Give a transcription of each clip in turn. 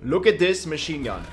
Look at this machine gun.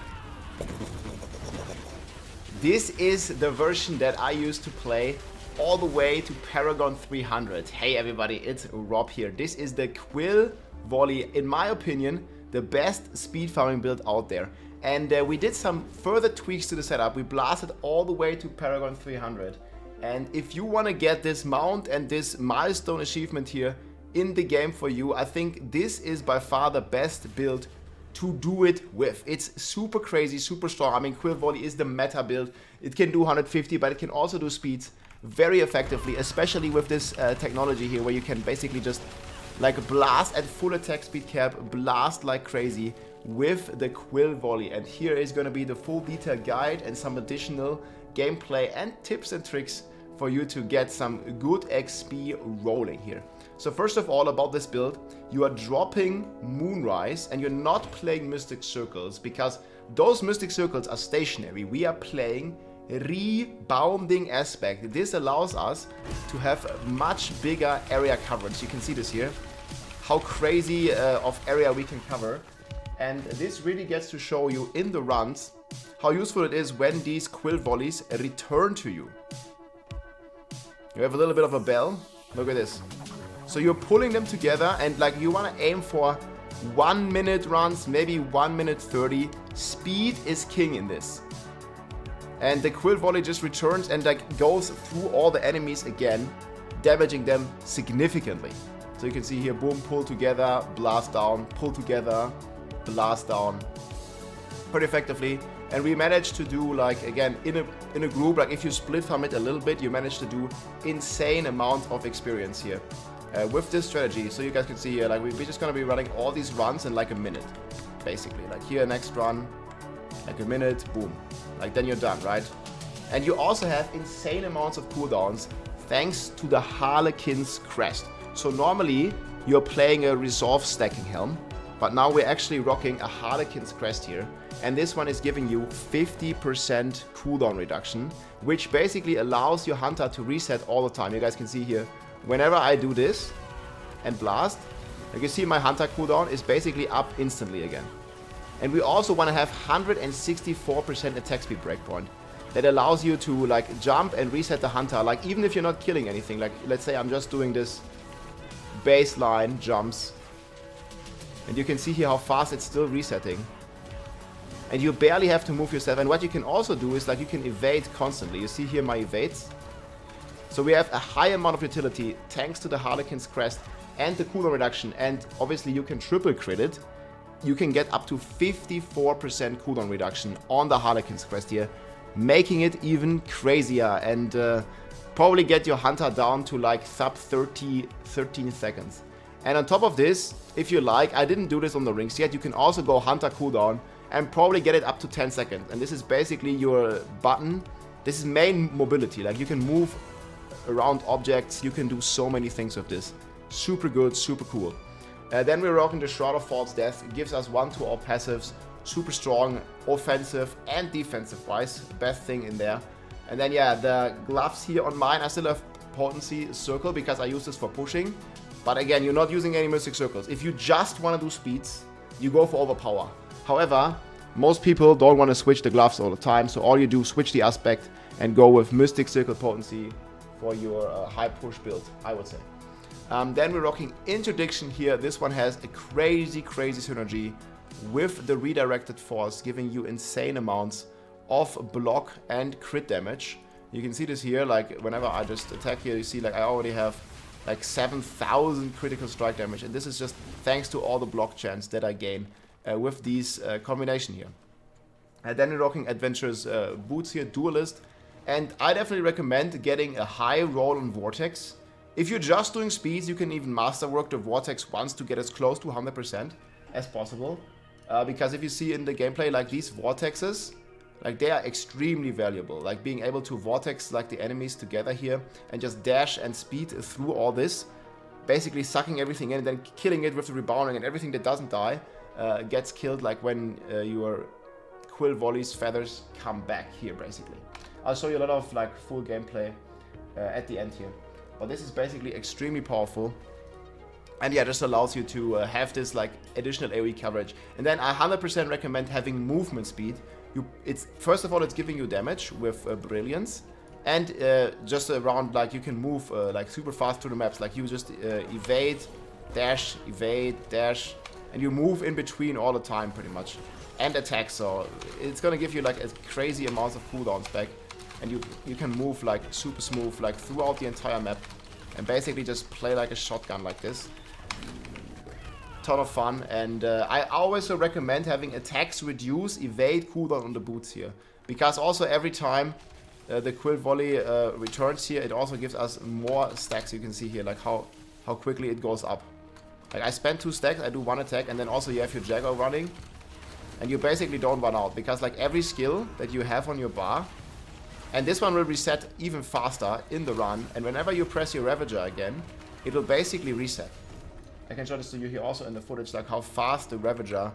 This is the version that I used to play all the way to Paragon 300. Hey everybody, it's Rob here. This is the Quill Volley, in my opinion, the best speed farming build out there. And we did some further tweaks to the setup. We blasted all the way to Paragon 300. And if you want to get this mount and this milestone achievement here in the game for you, I think this is by far the best build to do it with. It's super crazy, super strong. I mean, Quill Volley is the meta build. It can do 150, but it can also do speeds very effectively, especially with this technology here, where you can basically just like blast at full attack speed cap, blast like crazy with the Quill Volley. And here is going to be the full detailed guide and some additional gameplay and tips and tricks for you to get some good XP rolling here. So first of all, about this build, you are dropping Moonrise and you're not playing Mystic Circles, because those Mystic Circles are stationary. We are playing Rebounding Aspect. This allows us to have a much bigger area coverage. You can see this here, how crazy of area we can cover. And this really gets to show you in the runs how useful it is when these Quill Volleys return to you. You have a little bit of a bell. Look at this. So you're pulling them together and like you want to aim for 1 minute runs, maybe 1 minute 30. Speed is king in this. And the Quill Volley just returns and like goes through all the enemies again, damaging them significantly. So you can see here, boom, pull together, blast down, pull together, blast down, pretty effectively. And we managed to do, like, again, in a group, like if you split from it a little bit, you manage to do insane amount of experience here with this strategy. So you guys can see here, like we're just gonna be running all these runs in like a minute, basically. Like here, next run, like a minute, boom. Like then you're done, right? And you also have insane amounts of cooldowns thanks to the Harlequin's Crest. So normally you're playing a Resolve stacking helm, but now we're actually rocking a Harlequin's Crest here. And this one is giving you 50% cooldown reduction, which basically allows your Hunter to reset all the time. You guys can see here, whenever I do this and blast, like you see my Hunter cooldown is basically up instantly again. And we also want to have 164% attack speed breakpoint. That allows you to like jump and reset the Hunter, like even if you're not killing anything. Like let's say I'm just doing this baseline jumps. And you can see here how fast it's still resetting. And you barely have to move yourself. And what you can also do is like you can evade constantly. You see here my evades. So we have a high amount of utility thanks to the Harlequin's Crest and the cooldown reduction. And obviously you can triple crit it. You can get up to 54% cooldown reduction on the Harlequin's Crest here, making it even crazier and probably get your Hunter down to like sub 13 seconds. And on top of this, if you like, I didn't do this on the rings yet, you can also go Hunter cooldown and probably get it up to 10 seconds. And this is basically your button. This is main mobility. Like you can move around objects. You can do so many things with this. Super good, super cool. Then we're rocking the Shroud of False Death. It gives us 1 to all passives. Super strong, offensive and defensive wise. Best thing in there. And then yeah, the gloves here on mine, I still have Potency Circle because I use this for pushing. But again, you're not using any Mystic Circles. If you just want to do speeds, you go for Overpower. However, most people don't want to switch the gloves all the time. So all you do, switch the aspect and go with Mystic Circle Potency for your high push build, I would say. Then we're rocking Interdiction here. This one has a crazy synergy with the Redirected Force, giving you insane amounts of block and crit damage. You can see this here, like whenever I just attack here, you see like I already have like 7,000 critical strike damage. And this is just thanks to all the block chance that I gain with these combination here. And then we're rocking Adventurous Boots here, Duelist. And I definitely recommend getting a high roll on Vortex. If you're just doing speeds, you can even masterwork the Vortex once to get as close to 100% as possible. Because if you see in the gameplay, like these Vortexes, like they are extremely valuable. Like being able to Vortex like the enemies together here and just dash and speed through all this. Basically sucking everything in and then killing it with the rebounding, and everything that doesn't die gets killed, like when your Quill Volley's feathers come back here basically. I'll show you a lot of like full gameplay at the end here. But this is basically extremely powerful. And yeah, just allows you to have this like additional AoE coverage. And then I 100% recommend having movement speed. It's first of all, it's giving you damage with Brilliance, and just around like you can move like super fast through the maps. Like you just evade, dash, and you move in between all the time pretty much, and attack. So it's gonna give you like a crazy amounts of cooldowns back, and you can move like super smooth like throughout the entire map, and basically just play like a shotgun like this. Ton of fun, and I always recommend having attacks reduce, evade, cooldown on the boots here, because also every time the Quill Volley returns here, it also gives us more stacks. You can see here like how quickly it goes up. Like I spend 2 stacks, I do 1 attack, and then also you have your Jaguar running, and you basically don't run out, because like every skill that you have on your bar, and this one will reset even faster in the run, and whenever you press your Ravager again, it will basically reset. I can show this to you here also in the footage, like how fast the Ravager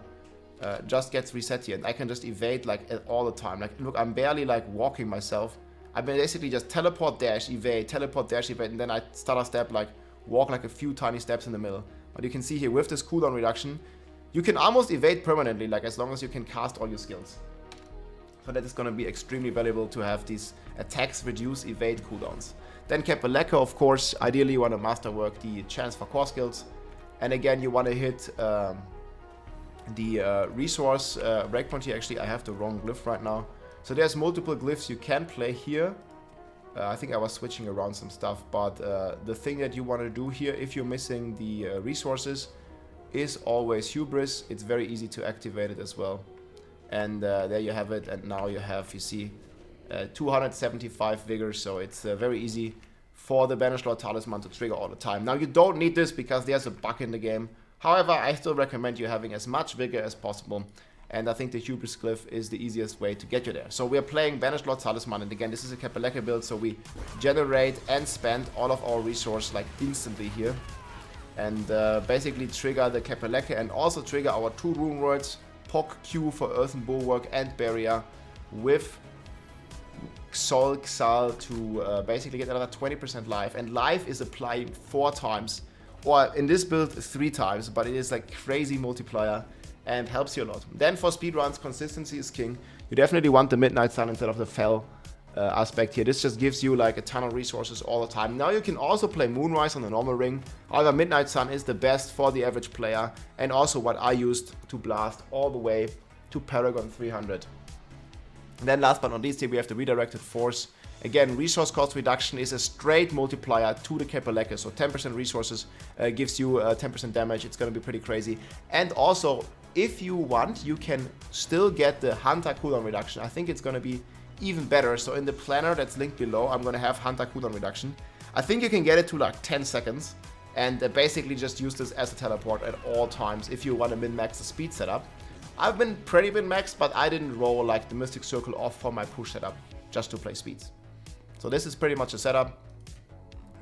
just gets reset here. And I can just evade like all the time. Like look, I'm barely like walking myself. I basically just teleport, dash, evade, and then I stutter step, like walk like a few tiny steps in the middle. But you can see here with this cooldown reduction, you can almost evade permanently, like as long as you can cast all your skills. So that is going to be extremely valuable to have these attacks reduce, evade cooldowns. Then Kappa-Leka, of course, ideally you want to masterwork the chance for core skills. And again, you want to hit the resource breakpoint here. Actually, I have the wrong glyph right now. So there's multiple glyphs you can play here. I think I was switching around some stuff, but the thing that you want to do here, if you're missing the resources, is always Hubris. It's very easy to activate it as well. And there you have it. And now you have, you see, 275 vigor. So it's very easy for the Banished Lord Talisman to trigger all the time. Now you don't need this because there's a bug in the game. However, I still recommend you having as much vigor as possible, and I think the Hubris Glyph is the easiest way to get you there. So we are playing Banished Lord Talisman, and again, this is a Kappa-Leka build, so we generate and spend all of our resources like instantly here, and basically trigger the Kappa-Leka and also trigger our 2 rune words, POC Q for Earthen Bulwark and Barrier, with Sol Xal to basically get another 20% life, and life is applying 4 times, or in this build 3 times, but it is like crazy multiplier and helps you a lot. Then for speedruns, consistency is king. You definitely want the Midnight Sun instead of the Fel aspect here. This just gives you like a ton of resources all the time. Now you can also play Moonrise on the normal ring. However, Midnight Sun is the best for the average player, and also what I used to blast all the way to Paragon 300. And then last but not least here we have the Redirected Force. Again, resource cost reduction is a straight multiplier to the Kappa-Leka. So 10% resources gives you 10% damage. It's going to be pretty crazy. And also, if you want, you can still get the Hunter cooldown reduction. I think it's going to be even better. So in the planner that's linked below, I'm going to have Hunter cooldown reduction. I think you can get it to like 10 seconds. And basically just use this as a teleport at all times if you want to min-max the speed setup. I've been pretty min-maxed, but I didn't roll like the Mystic Circle off for my push setup just to play speeds. So this is pretty much a setup.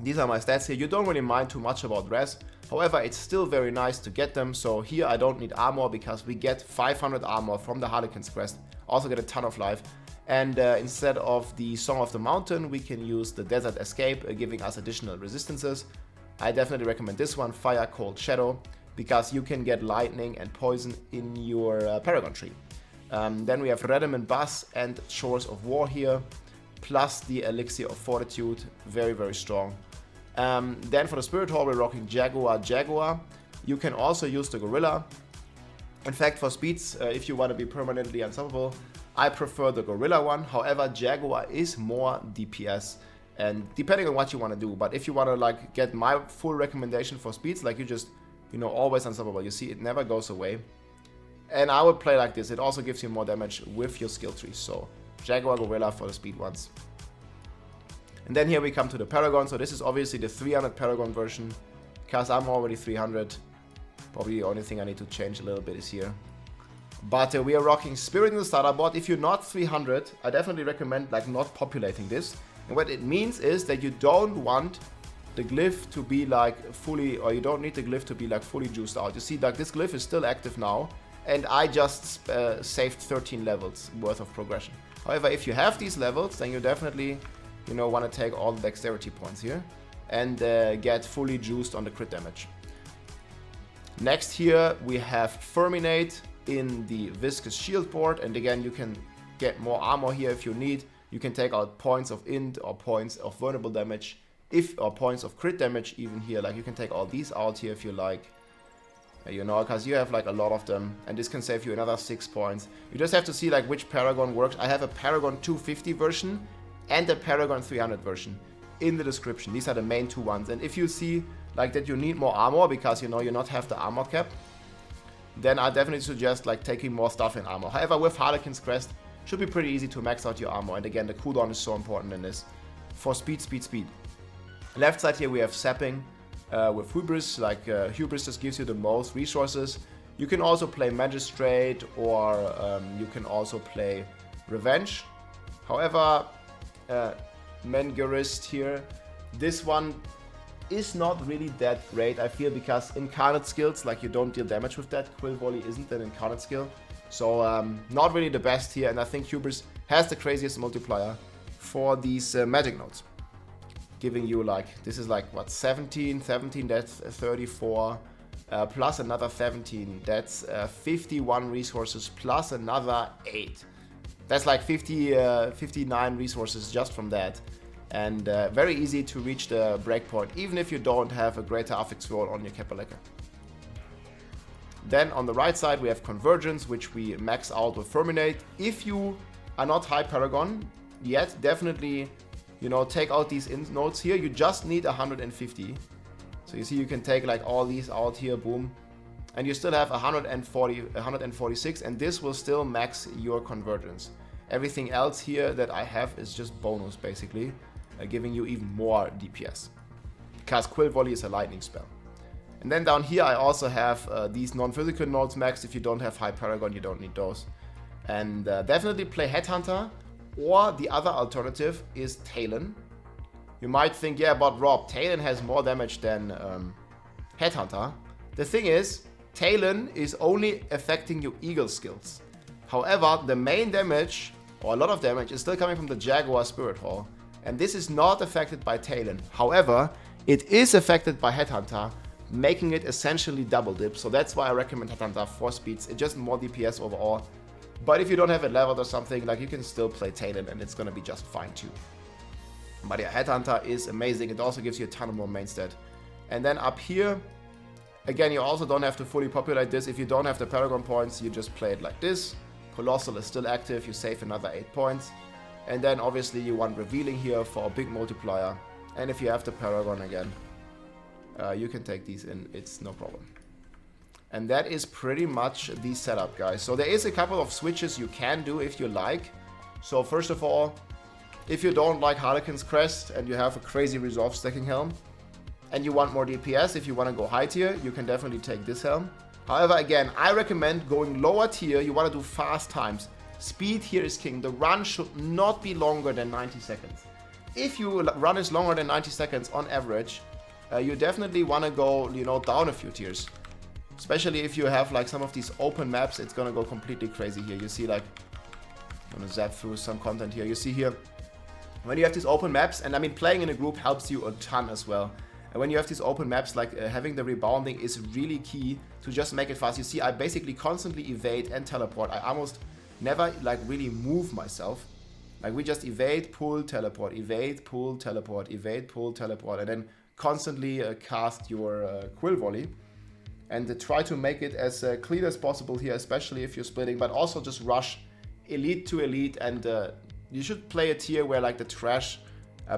These are my stats here. You don't really mind too much about res. However, it's still very nice to get them. So here I don't need armor because we get 500 armor from the Harlequin's Crest. Also get a ton of life. And instead of the Song of the Mountain, we can use the Desert Escape, giving us additional resistances. I definitely recommend this one, Fire, Cold, Shadow, because you can get lightning and poison in your Paragon tree. Then we have Rediment Bus and Shores of War here, plus the Elixir of Fortitude, very, very strong. Then for the Spirit Hall, we're rocking Jaguar. You can also use the Gorilla. In fact, for speeds, if you want to be permanently unstoppable, I prefer the Gorilla one. However, Jaguar is more DPS, and depending on what you want to do. But if you want to like get my full recommendation for speeds, like you just, you know, always unstoppable. You see, it never goes away. And I would play like this. It also gives you more damage with your skill tree. So Jaguar, Gorilla for the speed ones. And then here we come to the Paragon. So this is obviously the 300 Paragon version, because I'm already 300. Probably the only thing I need to change a little bit is here. But we are rocking Spirit in the starter board. If you're not 300, I definitely recommend like not populating this. And what it means is that you don't want the glyph to be like fully, or you don't need the glyph to be like fully juiced out. You see, like this glyph is still active now, and I just saved 13 levels worth of progression. However, if you have these levels, then you definitely, you know, want to take all the dexterity points here and get fully juiced on the crit damage. Next here we have Ferminate in the Viscous Shield board, and again you can get more armor here if you need. You can take out points of int or points of vulnerable damage, or points of crit damage even here. Like you can take all these out here if you like, you know, because you have like a lot of them, and this can save you another 6 points. You just have to see like which Paragon works. I have a Paragon 250 version and a Paragon 300 version in the description. These are the main two ones, and if you see like that you need more armor because you know you not have the armor cap, then I definitely suggest like taking more stuff in armor. However, with Harlequin's Crest, should be pretty easy to max out your armor, and again the cooldown is so important in this for speed. Left side here we have Sapping with Hubris. Like Hubris just gives you the most resources. You can also play Magistrate, or you can also play Revenge. However, Mengurist here, this one is not really that great, I feel, because incarnate skills, like you don't deal damage with that. Quill Volley isn't an incarnate skill, so not really the best here, and I think Hubris has the craziest multiplier for these magic nodes, giving you like, this is like what, 17, that's 34, plus another 17, that's 51 resources, plus another 8. That's like 59 resources just from that. And very easy to reach the breakpoint, even if you don't have a greater affix roll on your Kapaleka. Then on the right side we have Convergence, which we max out with Ferminate. If you are not high Paragon yet, definitely, you know, take out these int nodes here. You just need 150. So you see you can take like all these out here, boom. And you still have 146, and this will still max your Convergence. Everything else here that I have is just bonus, basically, giving you even more DPS, because Quill Volley is a lightning spell. And then down here I also have these non-physical nodes maxed. If you don't have high Paragon, you don't need those. And definitely play Headhunter, or the other alternative is Talon. You might think, yeah, but Rob, Talon has more damage than Headhunter. The thing is, Talon is only affecting your Eagle skills. However, the main damage, or a lot of damage, is still coming from the Jaguar Spirit Hall, and this is not affected by Talon. However, it is affected by Headhunter, making it essentially double dip, so that's why I recommend Headhunter for speeds. It's just more DPS overall, but if you don't have it leveled or something, like, you can still play Talon and it's gonna be just fine too. But yeah, Headhunter is amazing. It also gives you a ton of more main stat. And then up here, again, you also don't have to fully populate this. If you don't have the Paragon points, you just play it like this. Colossal is still active, you save another 8 points. And then obviously you want Revealing here for a big multiplier. And if you have the Paragon again, you can take these in, it's no problem. And that is pretty much the setup, guys. So there is a couple of switches you can do if you like. So first of all, if you don't like Harlequin's Crest and you have a crazy Resolve stacking helm, and you want more DPS, if you want to go high tier, you can definitely take this helm. However, again, I recommend going lower tier. You want to do fast times. Speed here is king. The run should not be longer than 90 seconds. If your run is longer than 90 seconds on average, you definitely want to go, you know, down a few tiers. Especially if you have like some of these open maps, it's gonna go completely crazy here. You see, like, I'm gonna zap through some content here. You see here, when you have these open maps, and I mean, playing in a group helps you a ton as well. And when you have these open maps, like having the rebounding is really key to just make it fast. You see, I basically constantly evade and teleport. I almost never like really move myself. Like, we just evade, pull, teleport, evade, pull, teleport, evade, pull, teleport, and then constantly cast your Quill Volley. And try to make it as clean as possible here, especially if you're splitting, but also just rush elite to elite. And you should play a tier where like the trash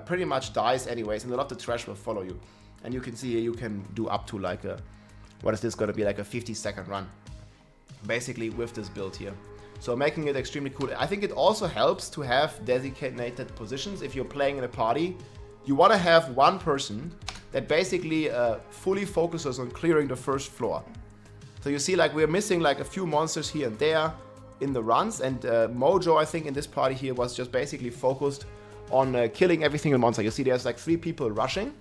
pretty much dies anyways, and a lot of the trash will follow you. And you can see here you can do up to like a, what is this going to be, like a 50-second run, basically, with this build here. So making it extremely cool. I think it also helps to have designated positions. If you're playing in a party, you want to have one person that basically fully focuses on clearing the first floor. So you see, like, we're missing like a few monsters here and there in the runs, and Mojo, I think, in this party here was just basically focused on killing every single monster. You see there's like 3 people rushing,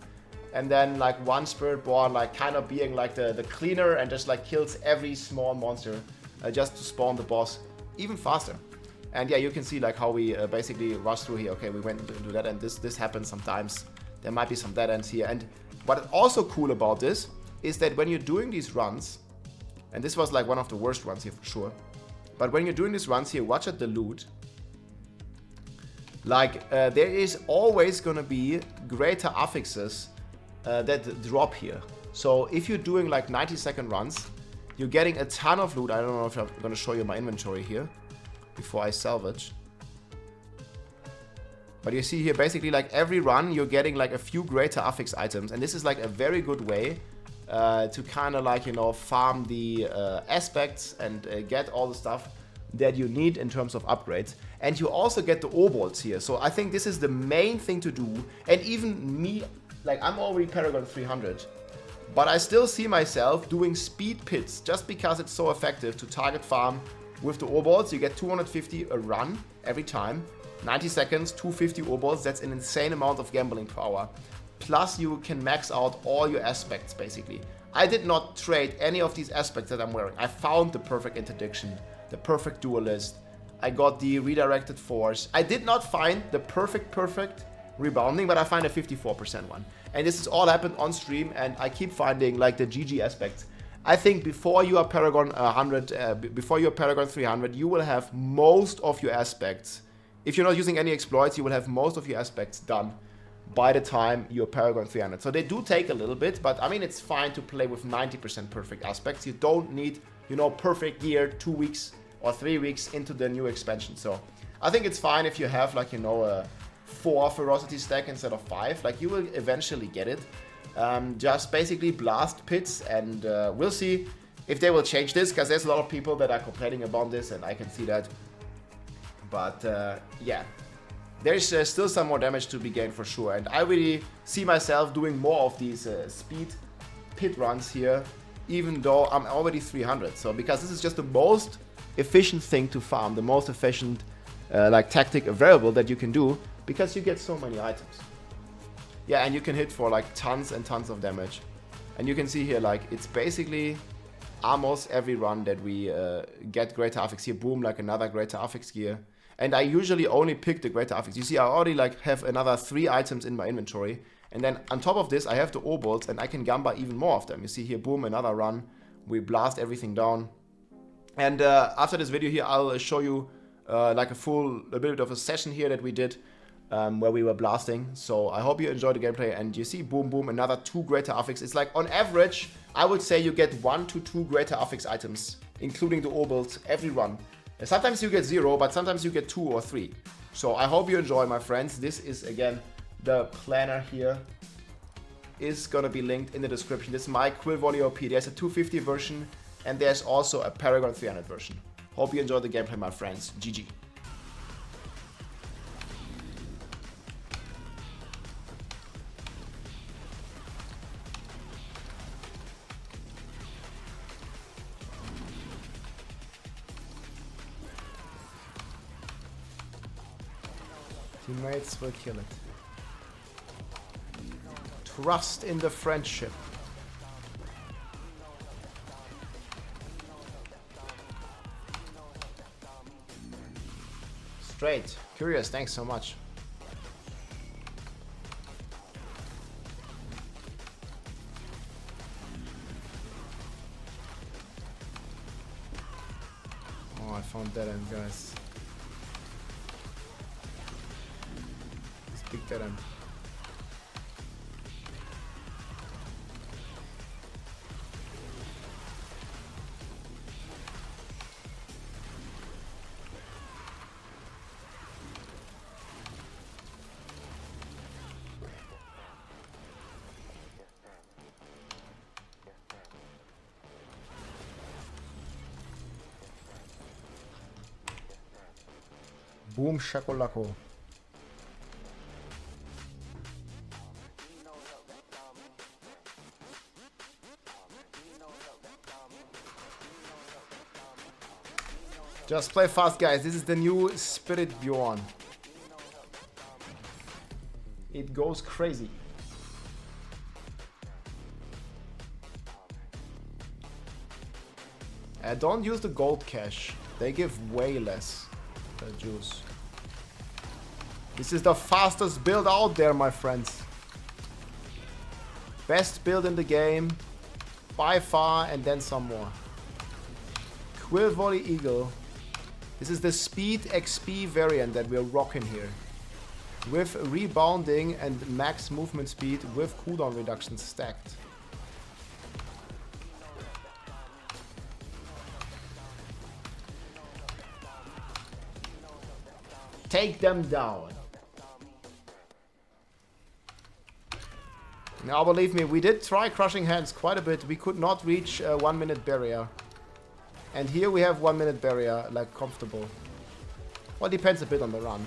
and then like one Spiritborn like kind of being like the cleaner and just like kills every small monster just to spawn the boss even faster. And yeah, you can see like how we basically rush through here. Okay, we went into that, and this happens sometimes. There might be some dead ends here. And what is also cool about this is that when you're doing these runs, And this was like one of the worst runs here for sure. But when you're doing these runs here, watch at the loot. Like, there is always gonna be greater affixes that drop here. So if you're doing like 90-second runs, you're getting a ton of loot. I don't know if I'm gonna show you my inventory here before I salvage. But you see here, basically like every run, you're getting like a few greater affix items. And this is like a very good way to kind of like, you know, farm the aspects and get all the stuff that you need in terms of upgrades. And you also get the obols here. So I think this is the main thing to do. And even me, like I'm already Paragon 300. But I still see myself doing speed pits just because it's so effective to target farm with the obols. You get 250 a run every time. 90 seconds, 250 obols. That's an insane amount of gambling power. Plus you can max out all your aspects basically. I did not trade any of these aspects that I'm wearing. I found the perfect interdiction, the perfect duelist. I got the redirected force. I did not find the perfect rebounding, but I find a 54% one. And this has all happened on stream, and I keep finding like the GG aspects. I think before you are Paragon 100, before you are Paragon 300, you will have most of your aspects. If you're not using any exploits, you will have most of your aspects done by the time you're Paragon 300. So they do take a little bit, but I mean, it's fine to play with 90% perfect aspects. You don't need, you know, perfect gear 2 weeks or 3 weeks into the new expansion. So I think it's fine if you have like, you know, a 4 ferocity stack instead of 5. Like you will eventually get it. Just basically blast pits, and we'll see if they will change this, because there's a lot of people that are complaining about this, and I can see that. But yeah, there's still some more damage to be gained for sure. And I really see myself doing more of these speed pit runs here, even though I'm already 300. So because this is just the most efficient thing to farm, the most efficient like tactic available that you can do, because you get so many items. Yeah, and you can hit for like tons and tons of damage. And you can see here, like it's basically almost every run that we get greater affix here. Boom, like another greater affix gear. And I usually only pick the greater affix. You see, I already like have another 3 items in my inventory. And then on top of this, I have the obols, and I can gamba even more of them. You see here, boom, another run. We blast everything down. And after this video here, I'll show you like a bit of a session here that we did where we were blasting. So I hope you enjoyed the gameplay. And you see, boom, boom, another 2 greater affix. It's like on average, I would say you get 1 to 2 greater affix items, including the obols, every run. Sometimes you get 0, but sometimes you get 2 or 3. So I hope you enjoy, my friends. This is, again, the planner here. Is gonna be linked in the description. This is my Quill Volley OP. There's a 250 version, and there's also a Paragon 300 version. Hope you enjoyed the gameplay, my friends. GG. Teammates will kill it. Trust in the friendship. Straight. Curious, thanks so much. Oh, I found dead end, guys. Big dead end. Boom shakalako. Just play fast, guys. This is the new Spiritborn. It goes crazy. Don't use the gold cache. They give way less juice. This is the fastest build out there, my friends. Best build in the game by far, and then some more. Quill Volley Eagle. This is the Speed XP variant that we're rocking here. With rebounding and max movement speed with cooldown reduction stacked. Take them down. Now believe me, we did try Crushing Hands quite a bit. We could not reach 1 minute barrier. And here we have 1 minute barrier, like comfortable. Well, depends a bit on the run.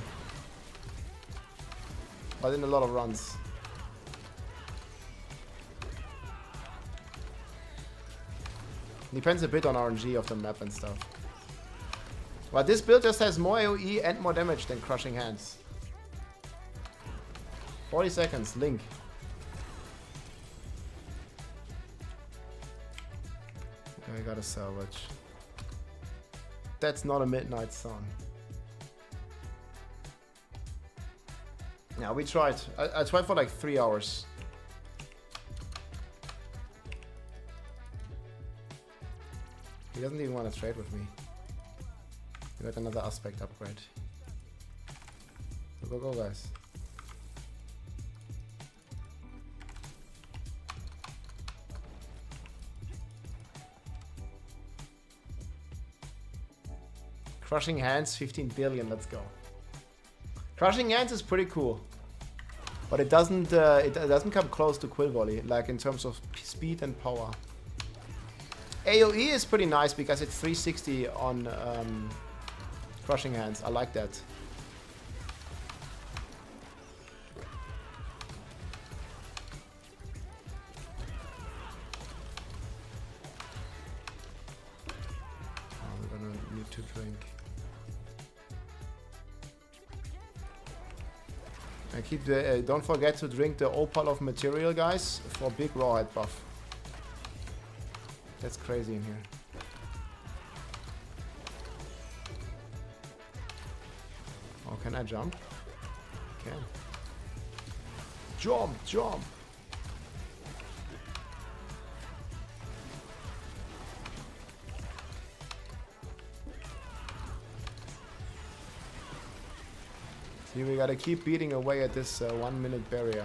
But in a lot of runs. Depends a bit on RNG of the map and stuff. But this build just has more AoE and more damage than Crushing Hands. 40 seconds, Link. I gotta salvage. That's not a midnight sun. Yeah, we tried. I tried for like 3 hours. He doesn't even want to trade with me. We got another aspect upgrade. So go, guys. Crushing Hands, 15 billion, let's go. Crushing Hands is pretty cool. But it doesn't come close to Quill Volley, like in terms of speed and power. AoE is pretty nice because it's 360 on Crushing Hands. I like that. Oh, we're gonna need to drink. And keep the don't forget to drink the opal of material, guys, for big rawhide buff. That's crazy in here. Oh, can I jump? Can. Jump, jump. See, we gotta keep beating away at this 1 minute barrier.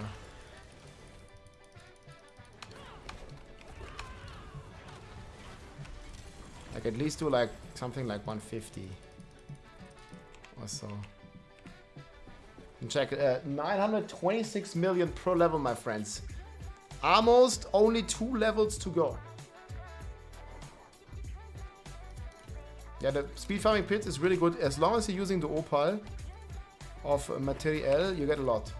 Like at least do like something like 150 or so. And check 926 million per level, my friends. Almost only 2 levels to go. Yeah, the speed farming pit is really good as long as you're using the opal of material, you get a lot.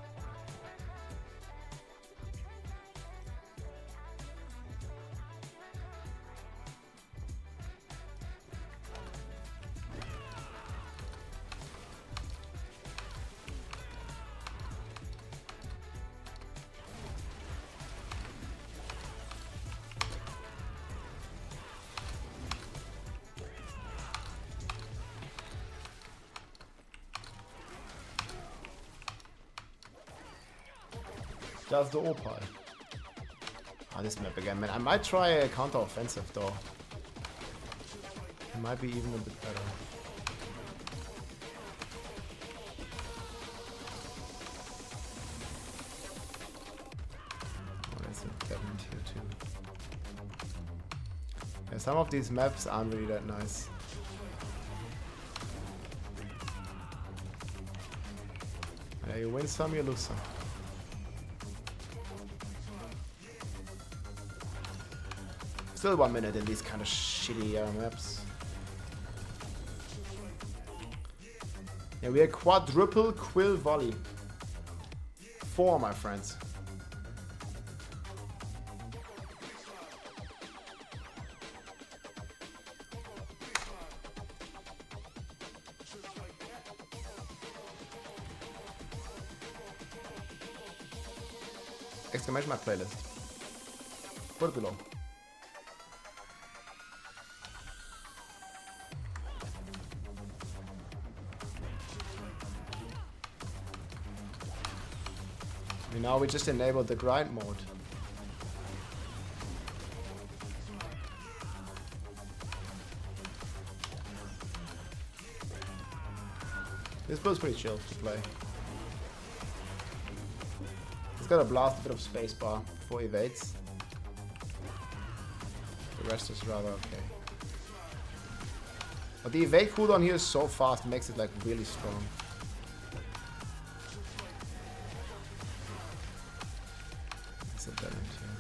Just the opal. Ah, this map again, man. I might try a counter-offensive though. It might be even a bit better. Oh, there's a diamond here too. Yeah, some of these maps aren't really that nice. Yeah, you win some, you lose some. Still 1 minute in these kind of shitty maps. Yeah, we are quadruple Quill Volley. 4, my friends. Exclamation mark playlist. Put it below. Now we just enabled the grind mode. This build's pretty chill to play. It's got a blast, a bit of spacebar before evades. The rest is rather okay. But the evade cooldown here is so fast, it makes it like really strong. That's a bad end here.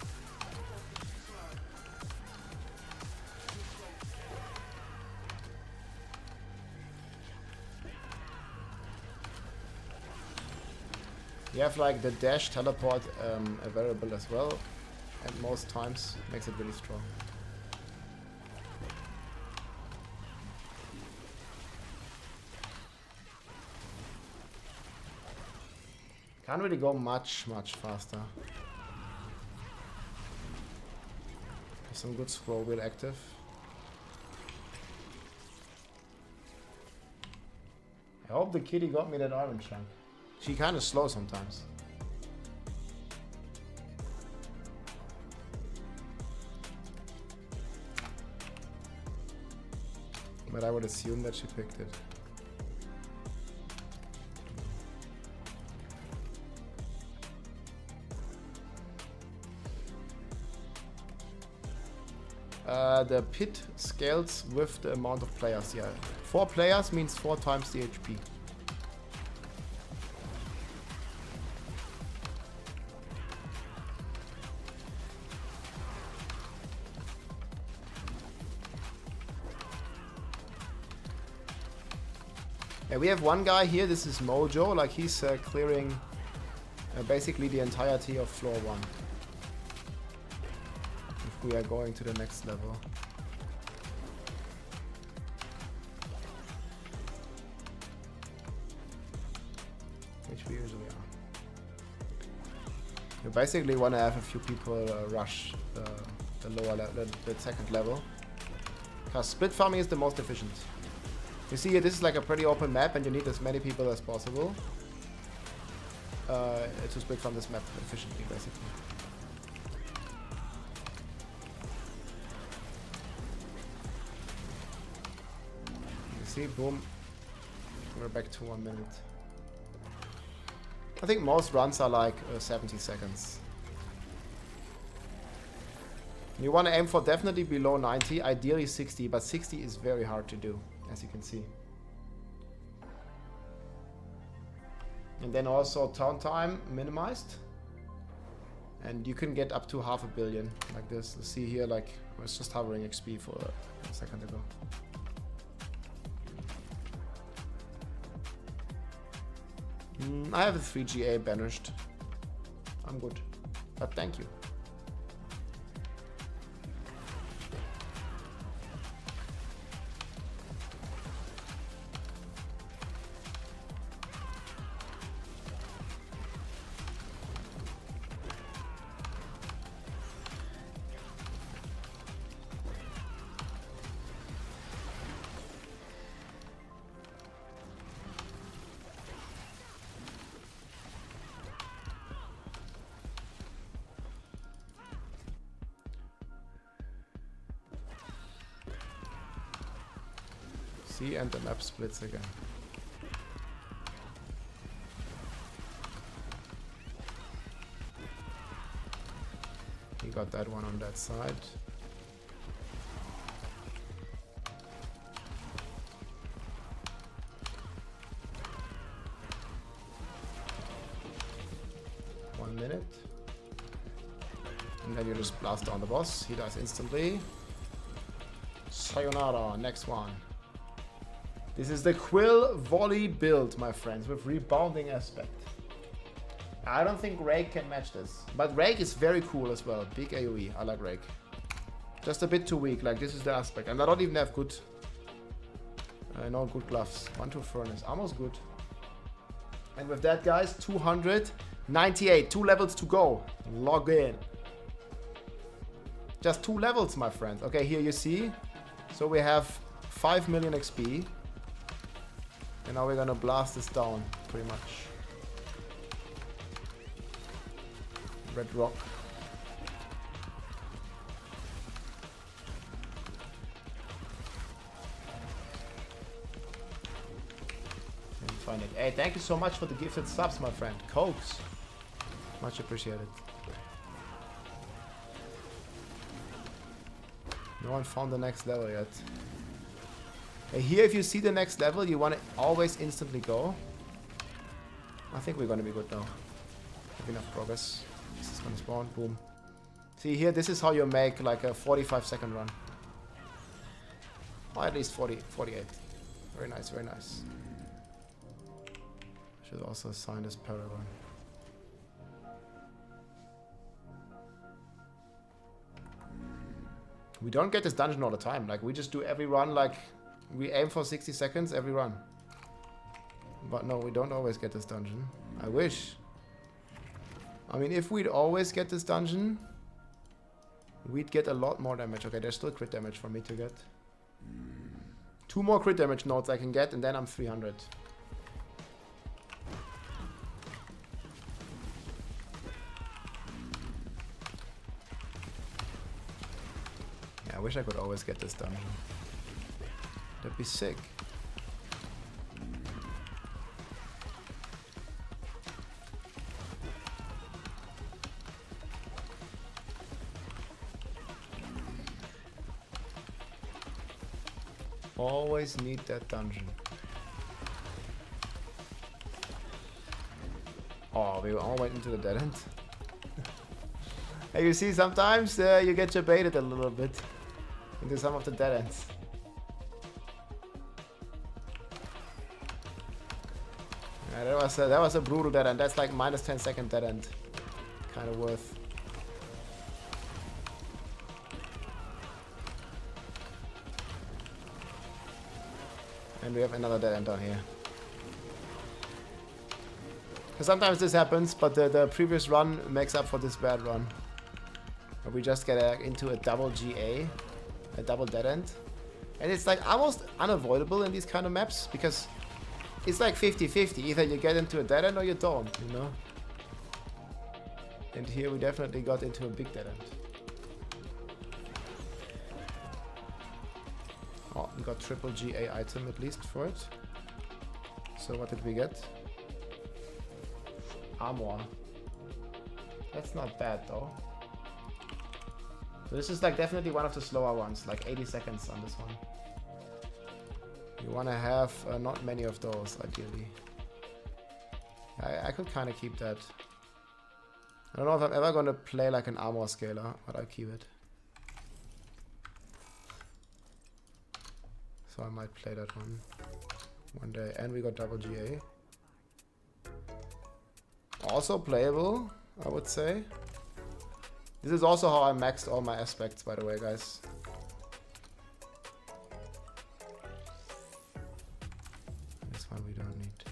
You have like the dash teleport available as well, and most times makes it really strong. Can't really go much faster. Some good scroll wheel active. I hope the kitty got me that iron chunk. She kind of slow sometimes. But I would assume that she picked it. The pit scales with the amount of players, yeah. 4 players means 4 times the HP. Yeah, we have one guy here, this is Mojo, like he's clearing basically the entirety of floor 1. If we are going to the next level. Which we usually are. You basically want to have a few people rush the lower level, the second level. Because split farming is the most efficient. You see here, this is like a pretty open map and you need as many people as possible to split farm this map efficiently, basically. You see, boom, we're back to 1 minute. I think most runs are like 70 seconds. You want to aim for definitely below 90, ideally 60, but 60 is very hard to do, as you can see. And then also town time minimized. And you can get up to 500 million like this. Let's see here, like I was just hovering XP for a second ago. I have a 3GA banished. I'm good, but thank you. See, and the map splits again. He got that one on that side. One minute. And then you just blast down the boss. He dies instantly. Sayonara, next one. This is the Quill Volley build, my friends, with rebounding aspect. I don't think Rake can match this. But Rake is very cool as well. Big AoE. I like Rake. Just a bit too weak. Like, this is the aspect. And I don't even have good... no good gloves. 1-2 furnace. Almost good. And with that, guys, 298. 2 levels to go. Log in. Just 2 levels, my friends. Okay, here you see. So we have 5 million XP. And now we're gonna blast this down, pretty much. Red rock. And find it. Hey, thank you so much for the gifted subs, my friend. Cokes. Much appreciated. No one found the next level yet. Hey, here, if you see the next level, you want to always instantly go. I think we're going to be good now. Have enough progress. This is going to spawn. Boom. See here, this is how you make like a 45-second run. Or at least 48. Very nice, very nice. Should also assign this Paragon. We don't get this dungeon all the time. Like, we just do every run, like, we aim for 60 seconds every run. But no, we don't always get this dungeon. I wish. I mean, if we'd always get this dungeon, we'd get a lot more damage. Okay, there's still crit damage for me to get. 2 more crit damage nodes I can get, and then I'm 300. I wish I could always get this dungeon. That'd be sick. Always need that dungeon. Oh, we all went into the dead end. Hey, you see, sometimes you get baited a little bit into some of the dead ends. Yeah, that was a brutal dead end. That's like minus 10-second dead end. Kind of worth. And we have another dead end down here. Sometimes this happens, but the previous run makes up for this bad run. Where we just get into a double GA, a double dead end. And it's like almost unavoidable in these kind of maps, because it's like 50-50. Either you get into a dead end or you don't, you know? And here we definitely got into a big dead end. Oh, we got triple GA item at least for it. So what did we get? Armor. That's not bad though. So this is like definitely one of the slower ones, like 80 seconds on this one. You want to have not many of those ideally. I could kind of keep that. I don't know if I'm ever going to play like an armor scaler, but I'll keep it. So I might play that one day. And we got double GA. Also playable, I would say. This is also how I maxed all my aspects, by the way, guys. This one we don't need.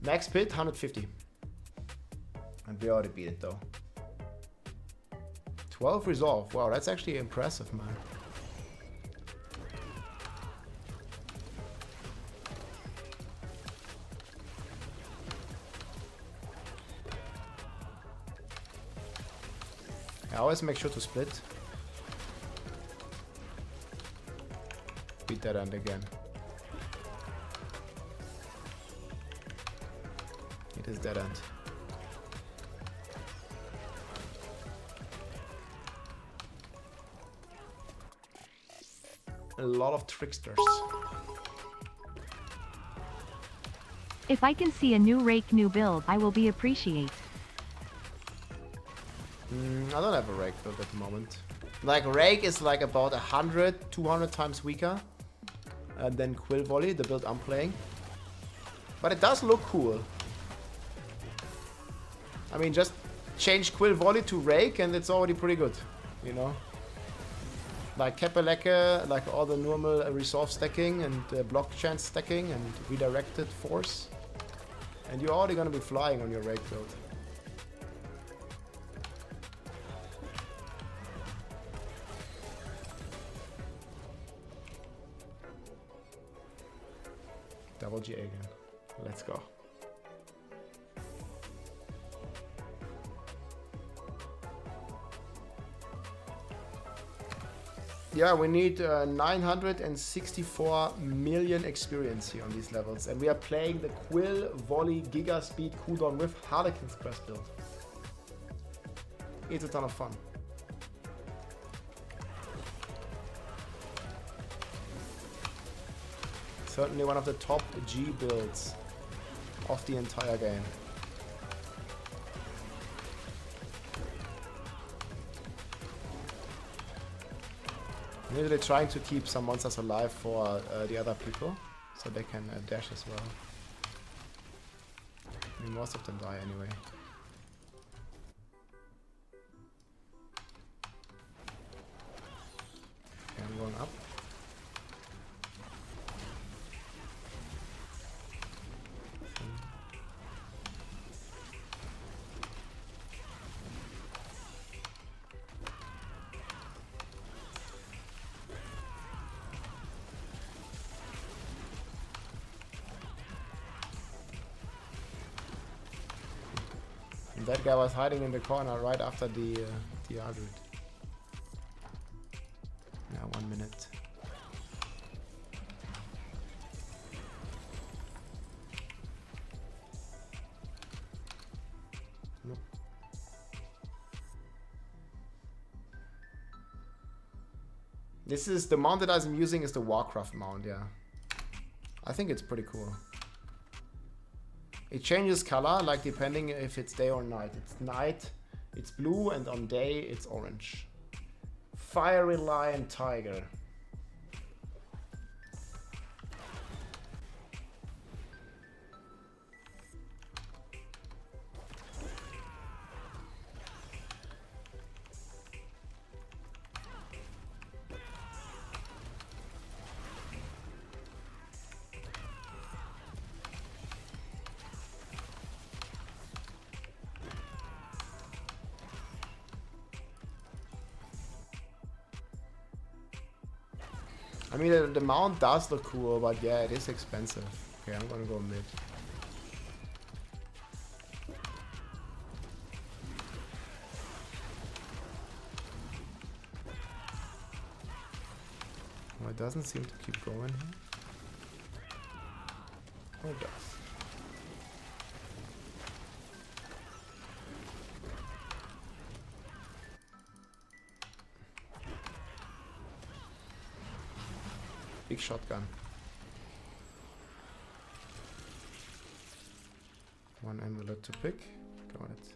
Max pit, 150. And we already beat it, though. 12 resolve. Wow, that's actually impressive, man. I always make sure to split. Beat that end again. It is dead end. A lot of tricksters. If I can see a new rake new build, I will be appreciate. I don't have a rake build at the moment. Like rake is like about 100, 200 times weaker than Quill Volley, the build I'm playing. But it does look cool. I mean, just change Quill Volley to rake and it's already pretty good, you know? Like Keppeleke, like all the normal resolve stacking and block chance stacking and redirected force. And you're already gonna be flying on your rake build. Double GA again. Let's go. Yeah, we need 964 million experience here on these levels. And we are playing the Quill Volley Giga Speed cooldown with Harlequin's Crest build. It's a ton of fun. Certainly one of the top G builds of the entire game. I'm usually trying to keep some monsters alive for the other people, so they can dash as well. I mean, most of them die anyway. Okay, I'm going up. That guy was hiding in the corner right after the argument. Yeah, 1 minute. Nope. This is the mount that I'm using is the Warcraft mount, yeah. I think it's pretty cool. It changes color, like depending if it's day or night. It's night, it's blue, and on day, it's orange. Fiery Lion Tiger. I mean, the mount does look cool, but yeah, it is expensive. Okay, I'm gonna go mid. Oh, it doesn't seem to keep going here. Oh, it does. Big shotgun. One amulet to pick. Got it.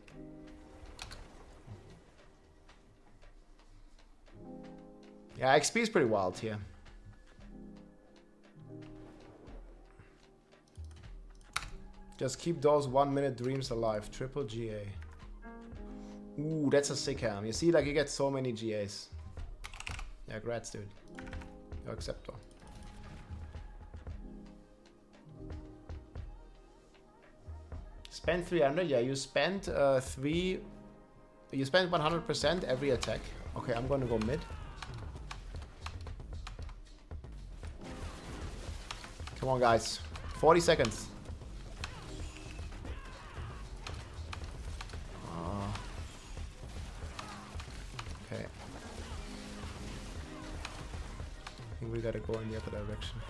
Yeah, XP is pretty wild here. Just keep those 1 minute dreams alive. Triple GA. Ooh, that's a sick ham. You see, like, you get so many GAs. Yeah, congrats, dude. Your acceptor. Spend 300. Yeah, you spend 3. You spend 100% every attack. Okay, I'm gonna go mid. Come on, guys. 40 seconds. Okay. I think we gotta go in the other direction.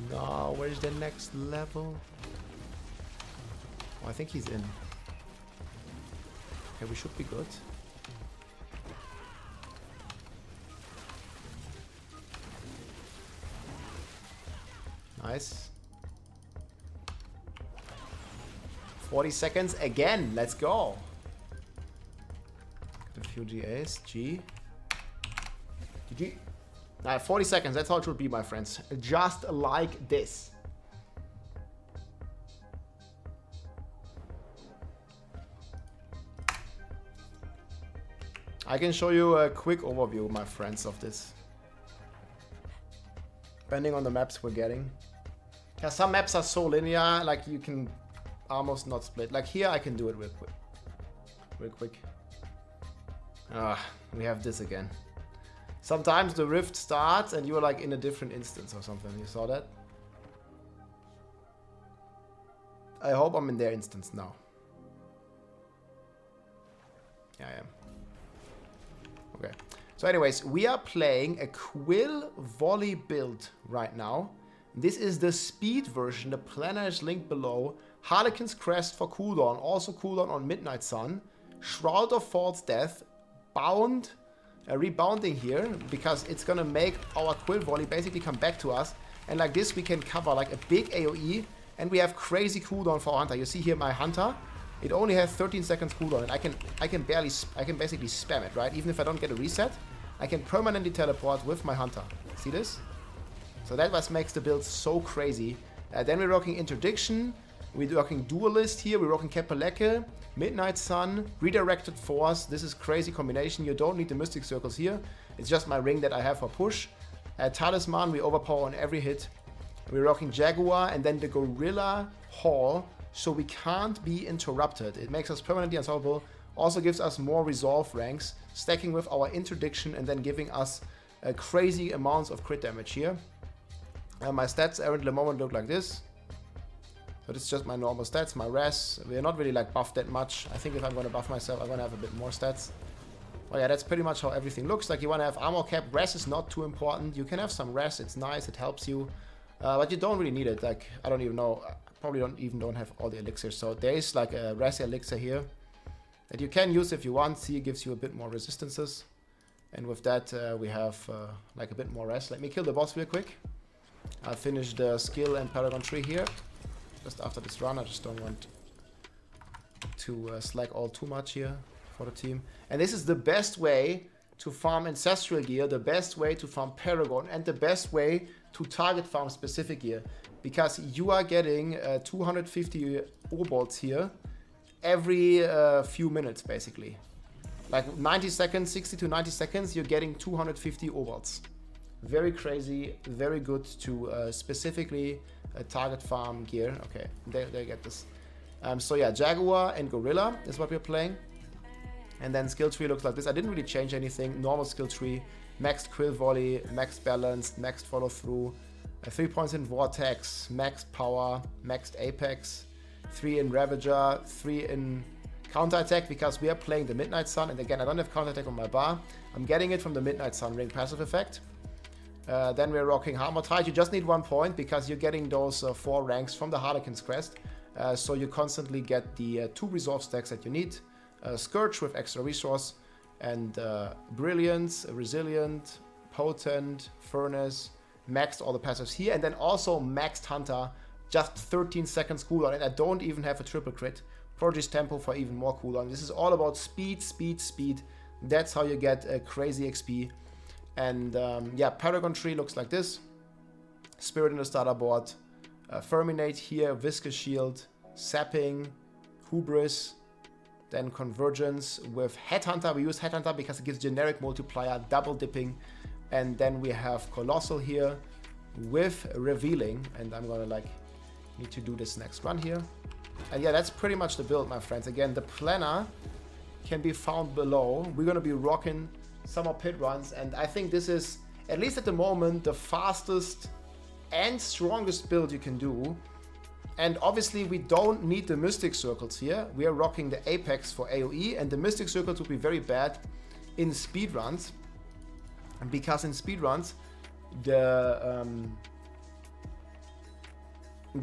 No, where's the next level? Oh, I think he's in. Okay, we should be good. Nice. 40 seconds again. Let's go. Got a few GAs. G. GG. 40 seconds. That's how it should be, my friends. Just like this. I can show you a quick overview, my friends, of this. Depending on the maps we're getting. Yeah, some maps are so linear, like you can almost not split. Like here, I can do it real quick. Real quick. Ah, we have this again. Sometimes the rift starts and you're like in a different instance or something. You saw that? I hope I'm in their instance now. Yeah, I am. Okay. So anyways, we are playing a Quill Volley build right now. This is the speed version. The planner is linked below. Harlequin's Crest for cooldown. Also cooldown on Midnight Sun. Shroud of False Death. Bound. Rebounding here. Because it's going to make our Quill Volley basically come back to us. And like this we can cover like a big AoE. And we have crazy cooldown for our Hunter. You see here my Hunter. It only has 13 seconds cooldown. And I can basically spam it, right? Even if I don't get a reset. I can permanently teleport with my Hunter. See this? So that what makes the build so crazy. Then we're rocking Interdiction. We're rocking Duelist here. We're rocking Kepelecke, Midnight Sun, Redirected Force. This is crazy combination. You don't need the Mystic Circles here. It's just my ring that I have for push. Talisman, we overpower on every hit. We're rocking Jaguar and then the Gorilla Hall. So we can't be interrupted. It makes us permanently unstoppable. Also gives us more resolve ranks. Stacking with our Interdiction and then giving us crazy amounts of crit damage here. My stats at the moment look like this. So this is just my normal stats, my res. We're not really like buffed that much. I think if I'm going to buff myself, I'm going to have a bit more stats. Well, yeah, that's pretty much how everything looks. Like you want to have armor cap. Res is not too important. You can have some res. It's nice. It helps you. But you don't really need it. Like, I don't even know. I probably don't have all the elixirs. So there is like a res elixir here that you can use if you want. See, it gives you a bit more resistances. And with that, we have like a bit more res. Let me kill the boss real quick. I'll finish the skill and Paragon tree here. Just after this run, I just don't want to slack all too much here for the team. And this is the best way to farm Ancestral Gear, the best way to farm Paragon, and the best way to target farm specific gear. Because you are getting 250 obolts here every few minutes, basically. Like 90 seconds, 60 to 90 seconds, you're getting 250 obolts. Very crazy, very good to specifically target farm gear. Okay, they get this. So yeah, Jaguar and Gorilla is what we're playing. And then skill tree looks like this. I didn't really change anything. Normal skill tree, maxed Quill Volley, maxed Balanced, maxed Follow Through, 3 points in Vortex, maxed Power, maxed Apex, 3 in Ravager, 3 in Counter Attack because we are playing the Midnight Sun. And again, I don't have Counter Attack on my bar. I'm getting it from the Midnight Sun ring passive effect. Then we're rocking Harmotide. You just need 1 point because you're getting those 4 ranks from the Harlequin's Crest. So you constantly get the 2 resolve stacks that you need. Scourge with extra resource. And Brilliance, Resilient, Potent, Furnace. Maxed all the passives here. And then also maxed Hunter. Just 13 seconds cooldown. And I don't even have a triple crit. Prodigy's Tempo for even more cooldown. This is all about speed, speed, speed. That's how you get a crazy XP. And yeah, Paragon tree looks like this. Spirit in the starter board. Ferminate here, Viscous Shield, Sapping, Hubris, then Convergence with Headhunter. We use Headhunter because it gives generic multiplier, double dipping. And then we have Colossal here with Revealing. And I'm gonna like need to do this next run here. And yeah, that's pretty much the build, my friends. Again, the planner can be found below. We're gonna be rocking summer pit runs, and I think this is, at least at the moment, the fastest and strongest build you can do. And obviously we don't need the Mystic Circles here. We are rocking the Apex for AoE, and the Mystic Circles would be very bad in speedruns, because in speedruns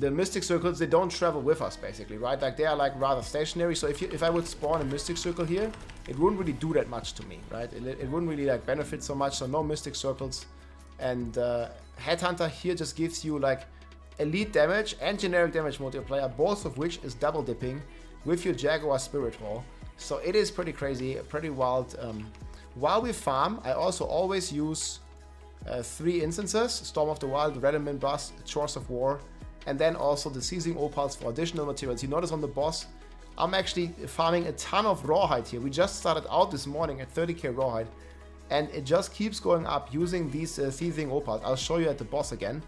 the Mystic Circles, they don't travel with us, basically, right? Like, they are like rather stationary. So if I would spawn a Mystic Circle here, it wouldn't really do that much to me, right? It wouldn't really like benefit so much. So no Mystic Circles. And Headhunter here just gives you like elite damage and generic damage multiplier, both of which is double dipping with your Jaguar Spirit Hall. So it is pretty crazy, pretty wild. While we farm, I also always use 3 instances: Storm of the Wild, Redmond Bust, Chores of War, and then also the Seizing Opals for additional materials. You notice on the boss, I'm actually farming a ton of Rawhide here. We just started out this morning at 30k Rawhide, and it just keeps going up using these Seizing Opals. I'll show you at the boss again.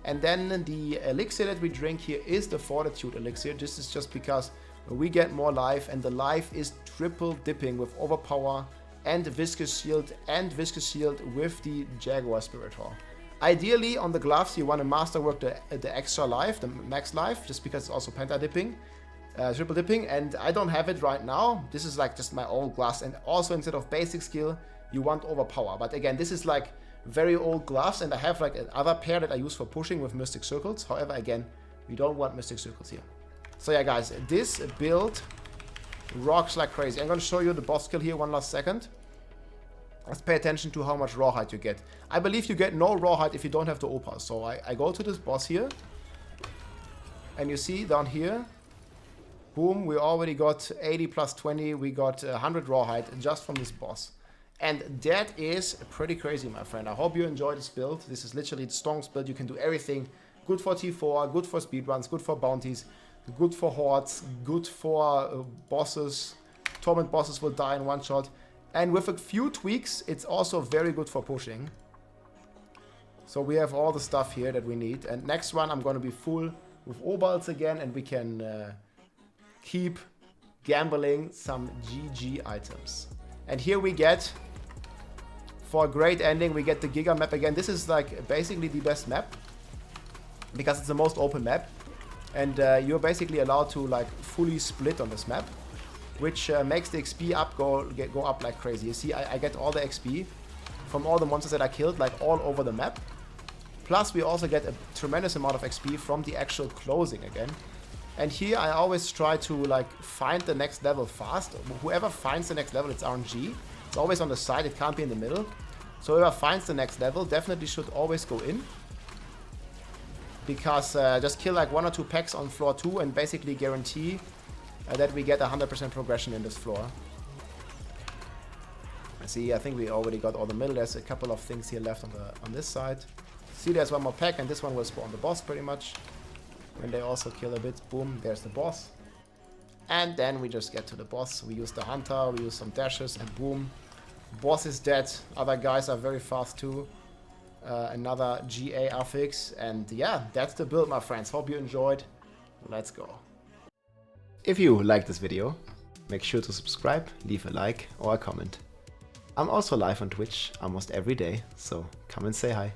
And then the elixir that we drink here is the Fortitude Elixir. This is just because we get more life, and the life is triple dipping with Overpower and Viscous Shield with the Jaguar Spirit Hall. Ideally, on the gloves, you want to masterwork the extra life, the max life, just because it's also penta dipping, triple dipping, and I don't have it right now. This is like just my old glass, and also instead of basic skill, you won't overpower. But again, this is like very old gloves, and I have like another pair that I use for pushing with Mystic Circles. However, again, we don't want Mystic Circles here. So yeah, guys, this build rocks like crazy. I'm going to show you the boss kill here one last second. Let's pay attention to how much rawhide you get. I believe you get no rawhide if you don't have the opal. So I go to this boss here. And you see down here, boom, we already got 80 plus 20. We got 100 rawhide just from this boss. And that is pretty crazy, my friend. I hope you enjoy this build. This is literally the strongest build. You can do everything. Good for T4, good for speedruns, good for bounties, good for hordes, good for bosses. Torment bosses will die in one shot. And with a few tweaks, it's also very good for pushing. So we have all the stuff here that we need. And next one, I'm going to be full with Obalts again. And we can keep gambling some GG items. And here we get, for a great ending, we get the Giga map again. This is like basically the best map, because it's the most open map. And you're basically allowed to like fully split on this map, which makes the XP up go up like crazy. You see, I get all the XP from all the monsters that I killed, like all over the map. Plus, we also get a tremendous amount of XP from the actual closing again. And here, I always try to like find the next level fast. Whoever finds the next level, it's RNG. It's always on the side, it can't be in the middle. So whoever finds the next level definitely should always go in. Because just kill like 1 or 2 packs on floor 2 and basically guarantee that we get 100% progression in this floor. See, I think we already got all the middle. There's a couple of things here left on this side. See, there's one more pack, and this one will spawn the boss pretty much. When they also kill a bit, boom, there's the boss. And then we just get to the boss. We use the hunter, we use some dashes, and boom, boss is dead. Other guys are very fast too. Another GA affix, and yeah, that's the build, my friends. Hope you enjoyed. Let's go. If you like this video, make sure to subscribe, leave a like or a comment. I'm also live on Twitch almost every day, so come and say hi.